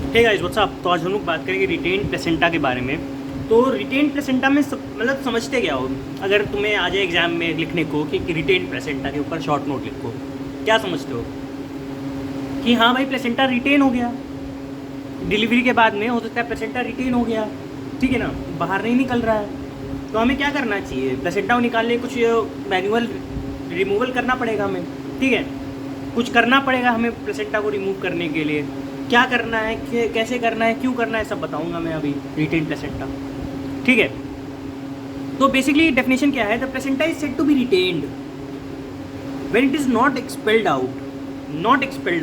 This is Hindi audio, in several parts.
Hey guys what's up. तो आज हम लोग बात करेंगे रिटेन प्लेसेंटा के बारे में। तो रिटेन प्लेसेंटा में मतलब समझते क्या हो? अगर तुम्हें आ जाए एग्जाम में लिखने को कि रिटेन प्लेसेंटा के ऊपर शॉर्ट नोट लिखो, क्या समझते हो? कि हाँ भाई प्लेसेंटा रिटेन हो गया, डिलीवरी के बाद में हो सकता है प्लेसेंटा रिटेन हो गया, ठीक है ना, बाहर नहीं निकल रहा है। तो हमें क्या करना चाहिए? प्लेसेंटा को निकालने कुछ मैनुअल रिमूवल करना पड़ेगा हमें, ठीक है, कुछ करना पड़ेगा हमें प्लेसेंटा को रिमूव करने के लिए। क्या करना है, कैसे करना है, क्यों करना है, सब बताऊंगा मैं अभी। रिटेन प्लेसेंटा, ठीक है। तो बेसिकली डेफिनेशन क्या है? The placenta is said to be retained when it is not expelled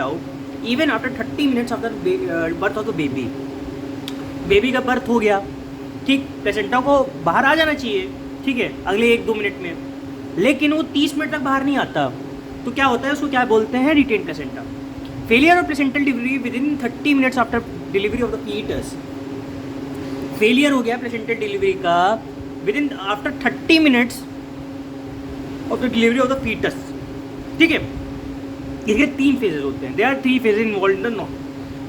out even after 30 minutes after birth of the baby. Baby का बर्थ हो गया, ठीक, प्लेसेंटा को बाहर आ जाना चाहिए, ठीक है, अगले 1-2 मिनट में, लेकिन वो 30 मिनट तक बाहर नहीं आता। तो क्या होता है, उसको क्या बोलते हैं? Retain placenta. Failure of placental delivery within 30 minutes after delivery of the foetus. Failure हो गया प्लेसेंटल डिलीवरी का within after 30 minutes of the delivery of the foetus, ठीक है। इसके 3 फेजेज होते हैं। There are 3 phases involve in the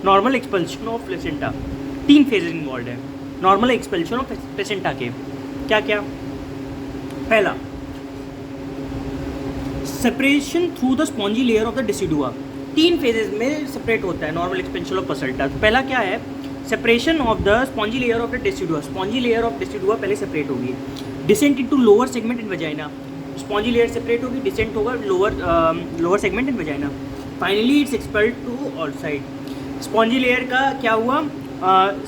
normal expulsion of placenta. 3 phases involve है नॉर्मल एक्सपल्शन ऑफ प्लेसेंटा के। क्या क्या? पहला, separation through the spongy layer of the decidua. 3 phases में सेपरेट होता है नॉर्मल एक्सपेंशन ऑफ प्लेसेंटा। तो पहला क्या है? Separation of the spongy layer of the decidua. Spongy layer of decidua पहले सेपरेट होगी। Descent into lower segment in vagina. Spongy layer separate होगी, डिसेंट होगा lower segment in vagina. Finally it's expelled to outside. Spongy layer का क्या हुआ?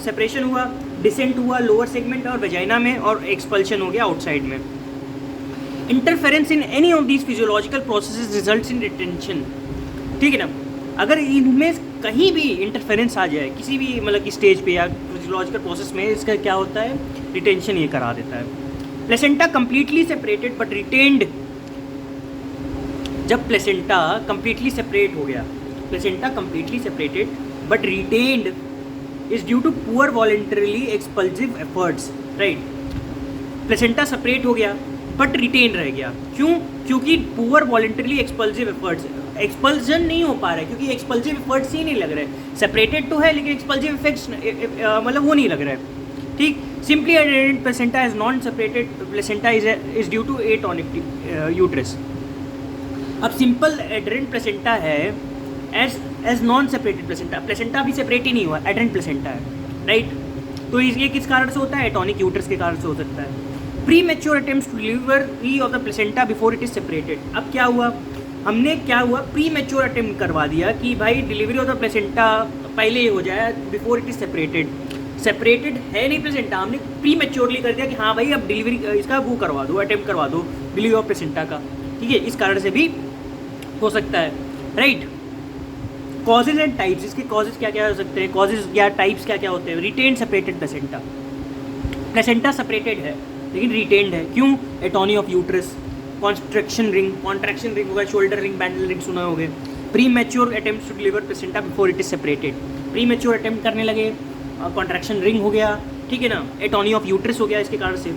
सेपरेशन हुआ, डिसेंट हुआ लोअर सेगमेंट और वजाइना में, और एक्सपल्शन हो गया आउटसाइड में। Interference in any of these physiological processes results in retention, ठीक है ना। अगर इनमें कहीं भी इंटरफेरेंस आ जाए किसी भी मतलब कि स्टेज पे या फिजियोलॉजिकल प्रोसेस में, इसका क्या होता है? रिटेंशन ये करा देता है। Placenta completely separated but retained. जब प्लेसेंटा कंप्लीटली सेपरेट हो गया, placenta completely separated but retained is due to poor voluntarily expulsive efforts, right. Placenta separate हो गया बट रिटेन रह गया, क्यों? क्योंकि poor voluntarily expulsive efforts, expulsion नहीं हो पा रहा है क्योंकि एक्सपल्सिव एफर्ट्स ही नहीं लग रहे हैं। सेपरेटेड तो है लेकिन एक्सपल्सिव इफेक्ट्स मतलब वो नहीं लग रहा है, ठीक। Simply adherent placenta is non separated placenta is due to atonic uterus. अब सिंपल एडेरेंट प्लेसेंटा है as non separated placenta. Placenta अभी सेपरेट ही नहीं हुआ, एडेरेंट प्लेसेंटा है, राइट। तो ये किस कारण से होता है? एटॉनिक यूट्रस के कारण से हो सकता है। Premature attempts to delivery of the placenta before it is separated. अब क्या हुआ? हमने क्या हुआ? प्री मैच्योर अटेम्प्ट करवा दिया कि भाई डिलीवरी ऑफ द प्लेसेंटा पहले ही हो जाए, before it is separated. Separated है नहीं प्लेसेंटा, हमने प्री मैच्योरली कर दिया कि हाँ भाई अब डिलीवरी इसका वो करवा दो, अटेम्प्ट करवा दो डिलीवरी ऑफ प्लेसेंटा का, ठीक है। इस कारण से भी हो सकता है, राइट। कॉजेज एंड टाइप्स, इसके कॉजेज क्या क्या हो सकते हैं? कॉजेज या टाइप्स क्या क्या होते हैं? Retain separated placenta. Placenta separated है लेकिन रिटेन्ड है, क्यों? Atony of uterus, contraction ring होगा, शोल्डर रिंग, बैंडल रिंग सुना होगे। Premature attempt to deliver placenta before it is separated. Premature attempt करने लगे, कॉन्ट्रैक्शन रिंग हो गया, ठीक है ना, एटॉनी ऑफ यूट्रस हो गया इसके कारण से।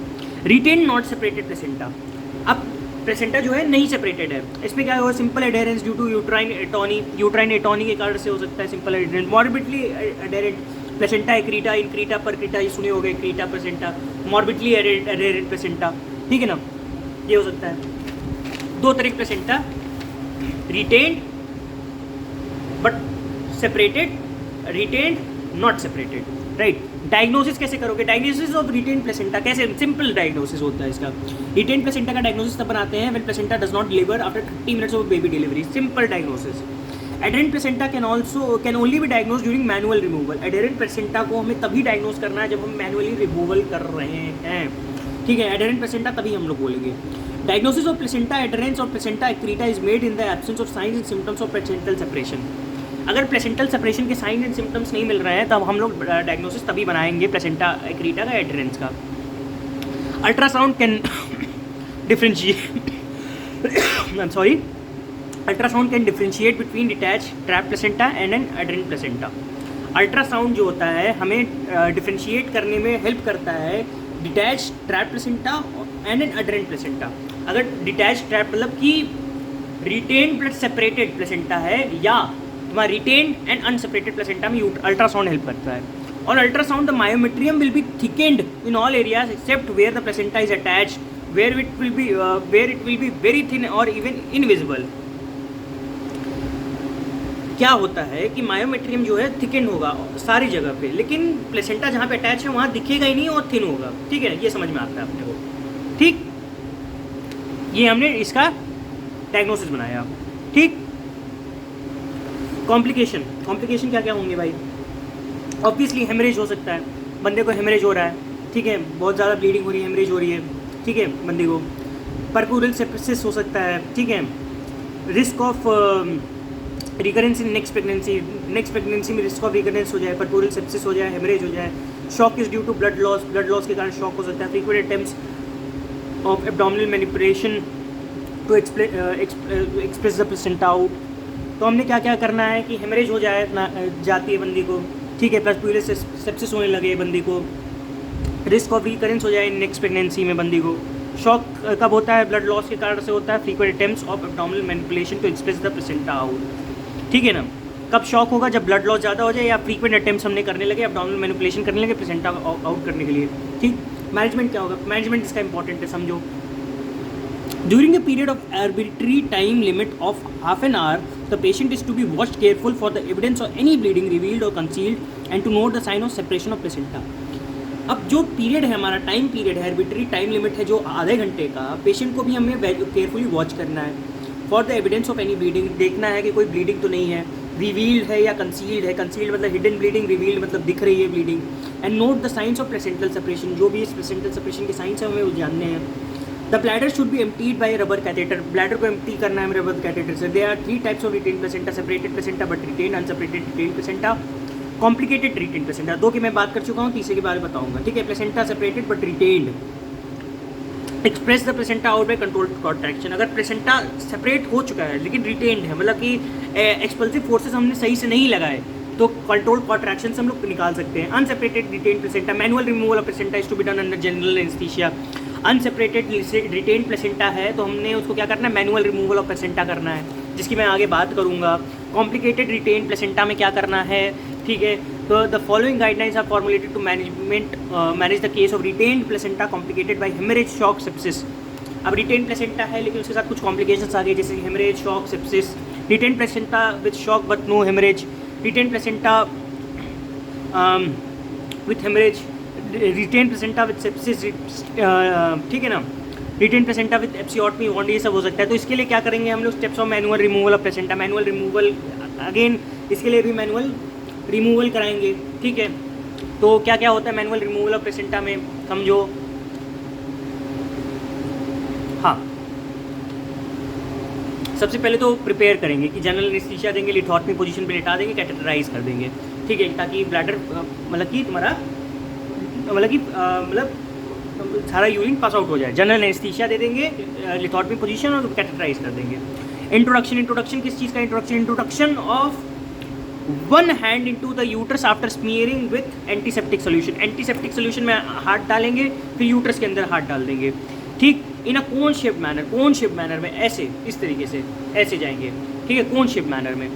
Retain not separated placenta. अब प्लेसेंटा जो है नहीं सेपरेटेड है, इसमें क्या होगा? Simple adherence due to uterine atony के कारण से हो सकता है। Simple adherence, morbidly adherent placenta accreta, increta, percreta, ये सुने हो गए, creta placenta, morbidly adherent placenta, ठीक है ना, ये हो सकता है। 2 तरह के placenta, retained but separated, retained not separated, right. Diagnosis कैसे करोगे? डायग्नोसिस ऑफ रिटेन प्लेसेंटा कैसे? सिंपल डायग्नोसिस होता है इसका। रिटेन प्लेसेंटा का डायग्नोसिस तब बनाते हैं when placenta does not deliver after 30 minutes of baby delivery. Simple diagnosis. Adherent placenta can only be diagnose during manual removal. Adherent placenta को हमें तभी डायग्नोज करना है जब हम मैनुअली रिमूवल कर रहे हैं, ठीक है। एडेरेंट प्लेसेंटा तभी हम लोग बोलेंगे। Diagnosis of placenta adherence of placenta accreta is made in the absence of signs and symptoms of placental separation. अगर प्लेसेंटल सेपरेशन के साइन एंड सिम्टम्स नहीं मिल रहे हैं तब हम लोग डायग्नोसिस तभी बनाएंगे प्लेसेंटा एक्रीटा का, एडेरेंस का। Ultrasound can differentiate ultrasound can differentiate between detach trap placenta and an adherent placenta. Ultrasound जो होता है हमें डिफरेंशिएट करने में हेल्प करता है detach trap placenta and an adherent placenta. अगर डिटैच ट्रैप मतलब कि रिटेन प्लस सेपरेटेड प्लेसेंटा है या तुम्हारा रिटेन्ड एंड अनसेपरेटेड प्लेसेंटा में अल्ट्रासाउंड हेल्प करता है. On ultrasound, the myometrium will be thickened in all areas except where the placenta is attached, where it will be very thin or even invisible. क्या होता है कि मायोमेट्रियम जो है थिकेंड होगा सारी जगह पे, लेकिन प्लेसेंटा जहाँ पे अटैच है वहाँ दिखेगा ही नहीं और थिन होगा. ठीक है, ये समझ में आता है अपने को. ठीक, ये हमने इसका डायग्नोसिस बनाया. ठीक, कॉम्प्लिकेशन क्या क्या होंगे भाई. ऑब्वियसली हेमरेज हो सकता है, बंदे को हेमरेज हो रहा है. ठीक है, बहुत ज़्यादा ब्लीडिंग हो रही है, हेमरेज हो रही है. ठीक है, बंदे को परक्यूरल सेप्सिस हो सकता है. ठीक है, risk of recurrence in next pregnancy में रिस्क ऑफ रिकरेंस हो जाए, परक्यूरल सेप्सिस हो जाए, हेमरेज हो जाए. Shock is due to blood loss के कारण शॉक हो सकता है. Frequent attempts of abdominal manipulation to express the placenta out. तो हमने क्या क्या करना है कि हेमरेज हो जाती है बंदी को. ठीक है, परक्यूरल सेप्सिस होने लगे बंदी को, रिस्क ऑफ रिकरेंस हो जाए नेक्स्ट प्रेगनेंसी में बंदी को. शॉक कब होता है? ब्लड लॉस के कारण से होता है. Frequent attempts of abdominal manipulation to express the placenta out. ठीक है ना, कब शॉक होगा? जब ब्लड लॉस ज़्यादा हो जाए या फ्रीक्वेंट अटेम्प्ट्स हमने करने लगे, एब्डोमिनल मैनिपुलेशन करने लगे प्लेसेंटा आउट करने के लिए. ठीक, मैनेजमेंट क्या होगा? मैनेजमेंट इसका इंपॉर्टेंट है, समझो. During a period of arbitrary time limit of half an hour, the patient is to be watched careful for the evidence of any bleeding revealed or concealed and to note the sign of separation of placenta. अब जो पीरियड है हमारा, टाइम पीरियड है, आर्बिट्री टाइम लिमिट है जो आधे घंटे का, पेशेंट को भी हमें केयरफुली वॉच करना है. For the evidence of any bleeding, देखना है कि कोई ब्लीडिंग तो नहीं है, रिवील्ड है या कंसील्ड है. कंसील्ड मतलब हिडन ब्लीडिंग, रिवील्ड मतलब दिख रही है bleeding. And note the science of placental separation, जो भी इस प्लेसेंटल सेपरेशन के साइंस है हमें वो जानने हैं. The bladder should be emptied by rubber catheter, bladder को एम्प्टी करना है रबर कैथेटर से. There are 3 types of retain placenta, separated placenta but retain, unseparated retain placenta, complicated retain placenta. 2 की मैं बात कर चुका हूँ, तीसरे के बारे में बताऊंगा. ठीक है, placenta separated but retained. Express the placenta out by controlled contraction, अगर प्लेसेंटा सेपरेट हो चुका है लेकिन रिटेन्ड है, मतलब कि एक्सपल्सिव फोर्सेस हमने सही से नहीं लगाए, तो कंट्रोल्ड कॉन्ट्रैक्शन से हम लोग निकाल सकते हैं. Unseparated retain placenta, manual removal of placenta is to be done under general anaesthesia. Unseparated retain placenta है तो हमने उसको क्या करना है? मैनुअल रिमूवल ऑफ प्लेसेंटा करना है, जिसकी मैं आगे बात करूँगा. कॉम्प्लिकेटेड रिटेन प्लेसेंटा में क्या करना है? ठीक है, तो the following guidelines are formulated to manage the case of retained placenta complicated by haemorrhage, shock, sepsis. अब रिटेन प्लेसेंटा है लेकिन उसके साथ कुछ कॉम्प्लिकेशंस आ गए, जैसे haemorrhage, shock, sepsis. Retain placenta with shock but no haemorrhage, retain placenta with haemorrhage, retain placenta with sepsis. ठीक है ना, retain placenta with episiotomy, wound, ये सब हो सकता है. तो इसके लिए क्या करेंगे हम लोग? Steps of manual removal of placenta. Manual removal, again इसके लिए भी मैनुअल रिमूवल कराएंगे. ठीक है, तो क्या क्या होता है मैनुअल रिमूवल ऑफ प्लेसेंटा में, समझो. हाँ, सबसे पहले तो प्रिपेयर करेंगे कि जनरल एनेस्थीसिया देंगे, लिथोटमी पोजीशन पे लेटा देंगे, कैथेटराइज कर देंगे. ठीक है, ताकि ब्लैडर मतलब कि तुम्हारा मतलब सारा यूरिन पास आउट हो जाए. जनरल एनेस्थीसिया दे देंगे, लिथोटमी पोजीशन और कैथेटराइज कर देंगे. इंट्रोडक्शन किस चीज़ का introduction of one hand into the uterus after smearing with antiseptic solution. Antiseptic solution में हाथ डालेंगे, फिर यूट्रस के अंदर हाथ डाल देंगे. ठीक, इन अ कोन शेप मैनर में, ऐसे इस तरीके से ऐसे जाएंगे. ठीक है, कोन शेप मैनर में.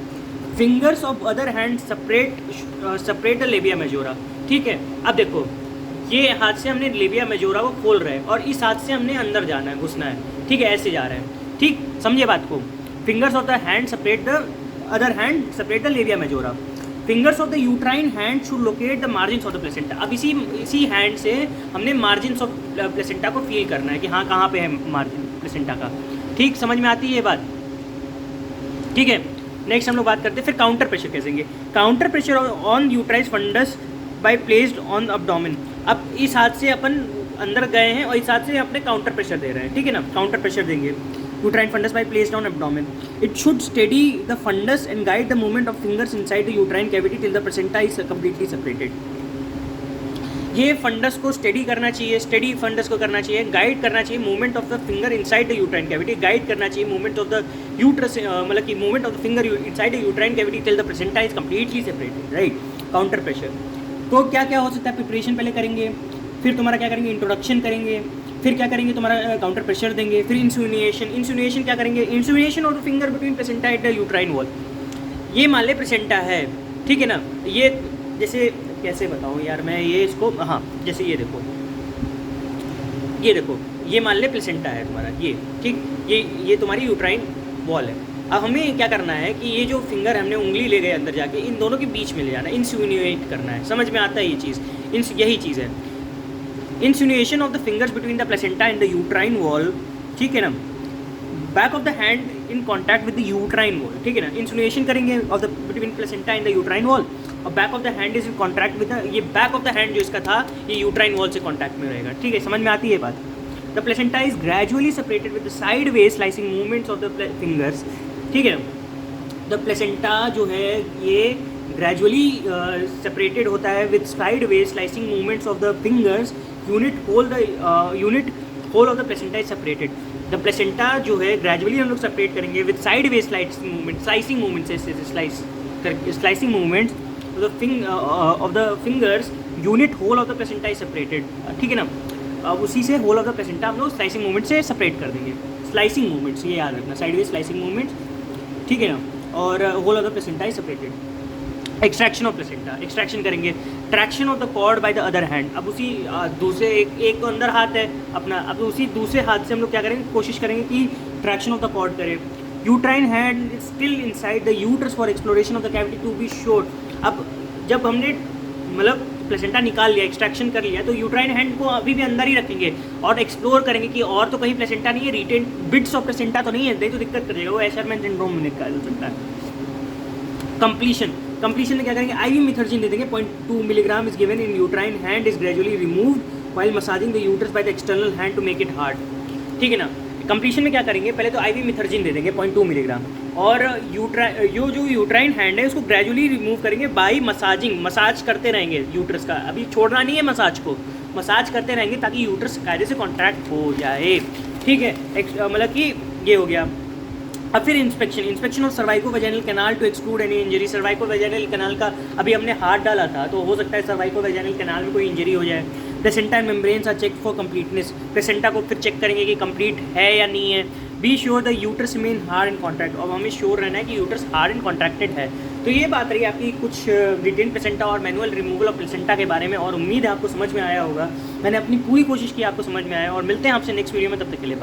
Fingers of other hand separate the labia majora. ठीक है, अब देखो ये हाथ से हमने लेबिया मेजोरा को खोल रहे हैं और इस हाथ से हमने अंदर जाना है, घुसना है. ठीक है, ऐसे जा रहे हैं. ठीक, समझिए बात को. Fingers of the hand separate the other hand separate the labia majora. Fingers of the uterine hand should locate the margins of the placenta. अब इसी हैंड से हमने मार्जिन्स ऑफ प्लेसेंटा को फील करना है कि हाँ कहाँ पे है मार्जिन प्लेसेंटा का. ठीक, समझ में आती है ये बात. ठीक है, नेक्स्ट हम लोग बात करते हैं फिर काउंटर प्रेशर कैसे देंगे. Counter pressure on uterine fundus by placed on abdomen. अब इस हाथ से अपन अंदर गए हैं और इस हाथ से अपने काउंटर प्रेशर दे रहे हैं. ठीक है ना, काउंटर प्रेशर देंगे. uterine fundus by placed on abdomen. It should steady the fundus and guide the movement of fingers inside the uterine cavity till the placenta is completely separated. ये फंडस को स्टडी करना चाहिए, स्टडी फंडस को करना चाहिए, गाइड करना चाहिए movement of the finger inside the uterine cavity, guide करना चाहिए मूवमेंट ऑफ द यूट्रस, मतलब कि movement of the finger inside the uterine cavity till the placenta is completely separated. Right, counter pressure. तो क्या क्या हो सकता है? प्रिपरेशन पहले करेंगे, फिर तुम्हारा क्या करेंगे? इंट्रोडक्शन करेंगे, फिर क्या करेंगे? तुम्हारा काउंटर प्रेशर देंगे, फिर इंसुलिनेशन. इंसुलिनेशन क्या करेंगे? Insinuation of the finger between placenta and the uterine wall. ये मान ले प्लेसेंटा है, ठीक है ना। ये जैसे कैसे बताऊँ यार मैं ये इसको, हाँ जैसे ये देखो, ये मान ले प्लेसेंटा है तुम्हारा, ये ठीक, ये तुम्हारी यूट्राइन वॉल है। अब हमें क्या करना है कि ये जो फिंगर हमने उंगली ले गए अंदर जाके, इन दोनों के बीच में ले जाना है, इंसिनुएट करना है। समझ में आता है ये चीज़, यही चीज़ है insinuation of the fingers between the placenta and the uterine wall, ठीक है ना। Back of the hand in contact with the uterine wall, ठीक है ना। इंसिनुएशन करेंगे of the between placenta and the uterine wall, और back of the hand is in contact with the, ये बैक ऑफ द हैंड जो इसका था ये यूट्राइन वॉल से कॉन्टैक्ट में रहेगा, ठीक है। समझ में आती है बात। The placenta is gradually separated with the side way slicing movements of the fingers, ठीक है। द प्लेसेंटा जो है ये ग्रेजुअली सेपरेटेड होता है with sideways slicing movements of the fingers, until whole of the placenta is separated. The placenta जो है ग्रेजुअली हम लोग सेपरेट करेंगे with sideways slicing movements slicing movements of the fingers, until whole of the placenta is separated, ठीक है ना। अब उसी से होल ऑफ द प्लेसेंटा हम लोग स्लाइसिंग मूवमेंट से सेपरेट कर देंगे। स्लाइसिंग मूवमेंट्स ये याद रखना, साइड वे स्लाइसिंग मूवमेंट्स, ठीक है ना। और whole of the placenta is separated. Extraction of placenta, extraction करेंगे। Traction of the cord by the other hand, अब उसी दूसरे एक तो अंदर हाथ है अपना, अब उसी दूसरे हाथ से हम लोग क्या करेंगे, कोशिश करेंगे कि ट्रैक्शन ऑफ द कॉर्ड करें। Uterine hand is still inside the uterus for exploration of the cavity to be sure. अब जब हमने मतलब प्लेसेंटा निकाल लिया, एक्सट्रैक्शन कर लिया, तो यूट्राइन हैंड को अभी भी अंदर ही रखेंगे और एक्सप्लोर करेंगे कि और तो कहीं प्लेसेंटा नहीं है, रिटेन बिट्स ऑफ प्लेसेंटा तो नहीं है, नहीं तो दिक्कत करेगा, वो एशरमैन सिंड्रोम में निकाल सकता है। कंप्लीशन में क्या करेंगे, आईवी मिथर्जिन दे देंगे, 0.2 milligram is given in uterine hand is gradually removed while massaging the uterus by the external hand to make it hard, ठीक है ना। कंप्लीशन में क्या करेंगे, पहले तो आईवी मिथर्जिन दे देंगे 0.2 मिलीग्राम, और जो यूट्राइन हैंड है उसको ग्रेजुअली रिमूव करेंगे बाई मसाजिंग, मसाज करते रहेंगे यूट्रस का, अभी छोड़ना नहीं है मसाज को, मसाज करते रहेंगे ताकि यूट्रस कायदे से कॉन्ट्रैक्ट हो जाए, ठीक है। मतलब कि ये हो गया। अब फिर inspection of cervico vaginal canal to exclude any injury. Cervico vaginal canal का अभी हमने हाथ डाला था, तो हो सकता है सर्वाइको वेजाइनल कैनाल में कोई इंजरी हो जाए। Placenta and membranes are check for completeness, placenta को फिर चेक करेंगे कि कंप्लीट है या नहीं है। Be sure the uterus remain hard and contract, अब हमें श्योर रहना है कि यूट्रस हार्ड एंड कॉन्ट्रैक्टेड है। तो ये बात रही आपकी कुछ रिटेन प्लेसेंटा और मैनुअल रिमूवल ऑफ प्लेसेंटा के बारे में, और उम्मीद है आपको समझ में आया होगा। मैंने अपनी पूरी कोशिश की आपको समझ में आया, और मिलते हैं आपसे नेक्स्ट वीडियो में, तब तक के लिए बाय।